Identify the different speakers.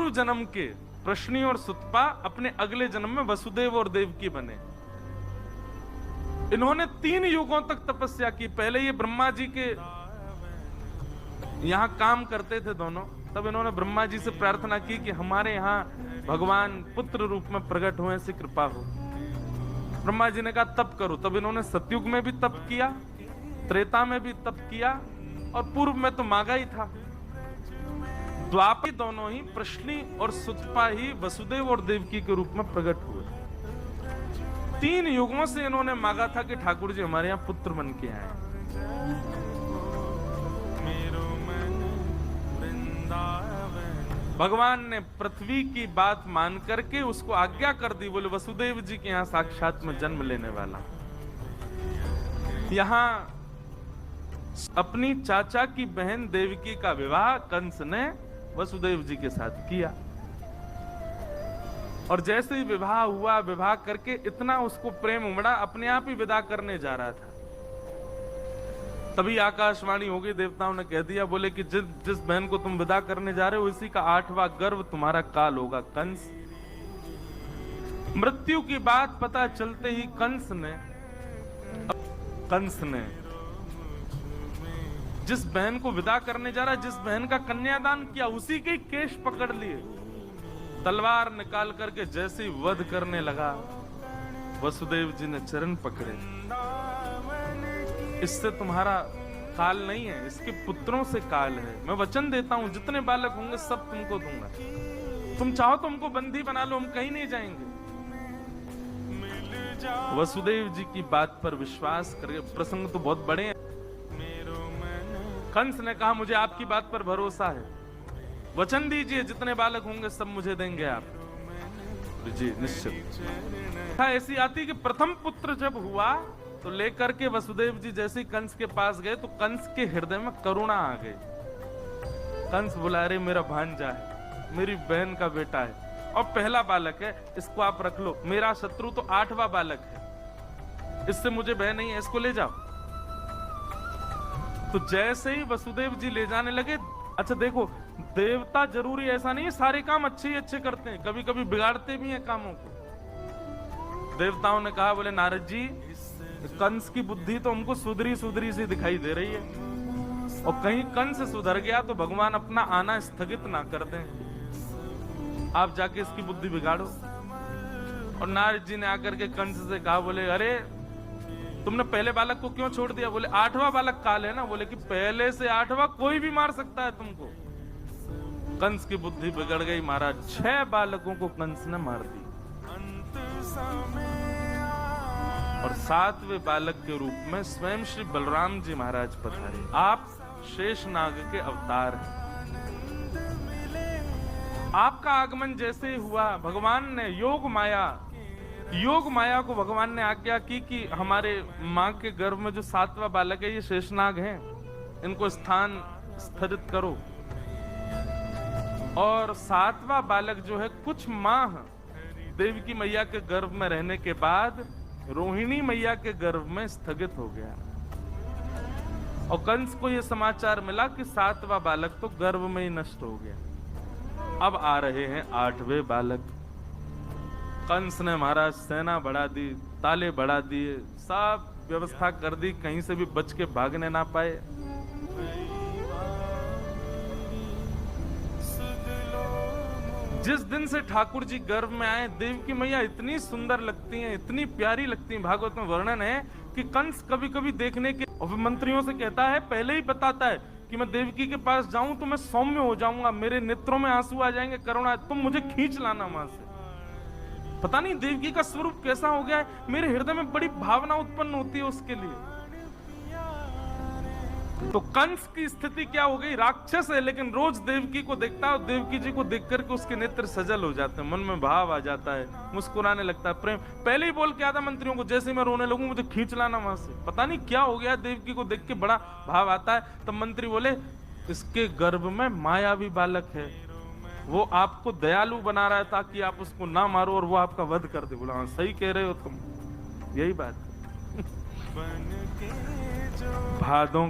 Speaker 1: पूर्व जन्म के प्रश्नी और सुतपा अपने अगले जन्म में वसुदेव और देवकी बने। इन्होंने 3 युगों तक तपस्या की। पहले ये ब्रह्मा जी के यहां काम करते थे दोनों, तब इन्होंने ब्रह्मा जी से प्रार्थना की कि हमारे यहाँ भगवान पुत्र रूप में प्रकट हुए, ऐसी कृपा हो। ब्रह्मा जी ने कहा तप करो। तब इन्होंने सतयुग में भी तप किया, त्रेता में भी तप किया, और पूर्व में तो मांगा ही था। द्वापर दोनों ही प्रश्नी और सुतपा ही वसुदेव और देवकी के रूप में प्रकट हुए। 3 युगों से इन्होंने मांगा था कि ठाकुर जी हमारे यहाँ पुत्र बन के आए। भगवान ने पृथ्वी की बात मान करके उसको आज्ञा कर दी, बोले वसुदेव जी के यहाँ साक्षात में जन्म लेने वाला। यहाँ अपनी चाचा की बहन देवकी का विवाह कंस ने वसुदेव जी के साथ किया, और जैसे ही विवाह हुआ, विवाह करके इतना उसको प्रेम उमड़ा, अपने आप ही विदा करने जा रहा था। तभी आकाशवाणी हो गई, देवताओं ने कह दिया, बोले कि जिस बहन को तुम विदा करने जा रहे हो इसी का 8वां गर्भ तुम्हारा काल होगा कंस। मृत्यु की बात पता चलते ही कंस ने जिस बहन को विदा करने जा रहा, जिस बहन का कन्यादान किया, उसी के केश पकड़ लिए, तलवार निकाल करके जैसे ही वध करने लगा, वसुदेव जी ने चरण पकड़े। इससे तुम्हारा काल नहीं है, इसके पुत्रों से काल है। मैं वचन देता हूं जितने बालक होंगे सब तुमको दूंगा। तुम चाहो तो हमको बंदी बना लो, हम कहीं नहीं जाएंगे। वसुदेव जी की बात पर विश्वास करके, प्रसंग तो बहुत बड़े हैं। कंस ने कहा मुझे आपकी बात पर भरोसा है, वचन दीजिए जितने बालक होंगे सब मुझे देंगे आप। जी निश्चित। ऐसी आती कि प्रथम पुत्र जब हुआ तो लेकर के वसुदेव जी जैसे ही कंस के पास गए तो कंस के हृदय में करुणा आ गई। कंस बुला रहे मेरा भांजा है, मेरी बहन का बेटा है और पहला बालक है, इसको आप रख लो। मेरा शत्रु तो 8वां बालक है, इससे मुझे भय नहीं है, इसको ले जाओ। तो जैसे ही वसुदेव जी ले जाने लगे, अच्छा देखो देवता जरूरी ऐसा नहीं है सारे काम अच्छे ही अच्छे करते हैं, कभी कभी बिगाड़ते भी हैं कामों को। देवताओं ने कहा, बोले नारद जी कंस की बुद्धि तो हमको सुधरी सी दिखाई दे रही है, और कहीं कंस सुधर गया तो भगवान अपना आना स्थगित ना कर दें, आप जाके इसकी बुद्धि बिगाड़ो। और नारद जी ने आकर के कंस से कहा, बोले अरे तुमने पहले बालक को क्यों छोड़ दिया? बोले 8वां बालक काल है ना। बोले कि पहले से 8वां कोई भी मार सकता है तुमको। कंस की बुद्धि बिगड़ गई महाराज, 6 बालकों को कंस ने मार दी, और 7वें बालक के रूप में स्वयं श्री बलराम जी महाराज पधारे। आप शेषनाग के अवतार हैं। आपका आगमन जैसे हुआ, भगवान ने योग माया को भगवान ने आज्ञा की कि हमारे मां के गर्भ में जो 7वां बालक है ये शेषनाग हैं, इनको स्थान स्थिरित करो। और 7वां बालक जो है कुछ माह देवकी मैया के गर्भ में रहने के बाद रोहिणी मैया के गर्भ में स्थगित हो गया, और कंस को यह समाचार मिला कि 7वां बालक तो गर्भ में ही नष्ट हो गया। अब आ रहे हैं 8वें बालक। कंस ने महाराज सेना बढ़ा दी, ताले बढ़ा दिए, सब व्यवस्था कर दी, कहीं से भी बच के भागने ना पाए। जिस दिन से ठाकुर जी गर्भ में आए, देवकी मैया इतनी सुंदर लगती हैं, इतनी प्यारी लगती हैं। भागवत में वर्णन है कि कंस कभी कभी देखने के मंत्रियों से कहता है, पहले ही बताता है कि मैं देवकी के पास जाऊं तो मैं सौम्य हो जाऊंगा, मेरे नेत्रों में आंसू आ जाएंगे, करुणा, तुम मुझे खींच लाना वहां से। पता नहीं देवकी का स्वरूप कैसा हो गया है, मेरे हृदय में बड़ी भावना उत्पन्न होती है उसके लिए। तो कंस की स्थिति क्या हो गई? राक्षस है लेकिन रोज देवकी को देखता है, और देवकी जी को देख करके उसके नेत्र सजल हो जाते हैं, मन में भाव आ जाता है, मुस्कुराने लगता है, प्रेम। पहले ही बोल के आता मंत्रियों को, जैसे मैं रोने लगूं मुझे खींच लाना वहां से। पता नहीं क्या हो गया, देवकी को देख के बड़ा भाव आता है। तब मंत्री बोले, इसके गर्भ में मायावी बालक है, वो आपको दयालु बना रहा है ताकि आप उसको ना मारो और वो आपका वध कर दे। बोला हाँ सही कह रहे हो तुम, यही बात। भादों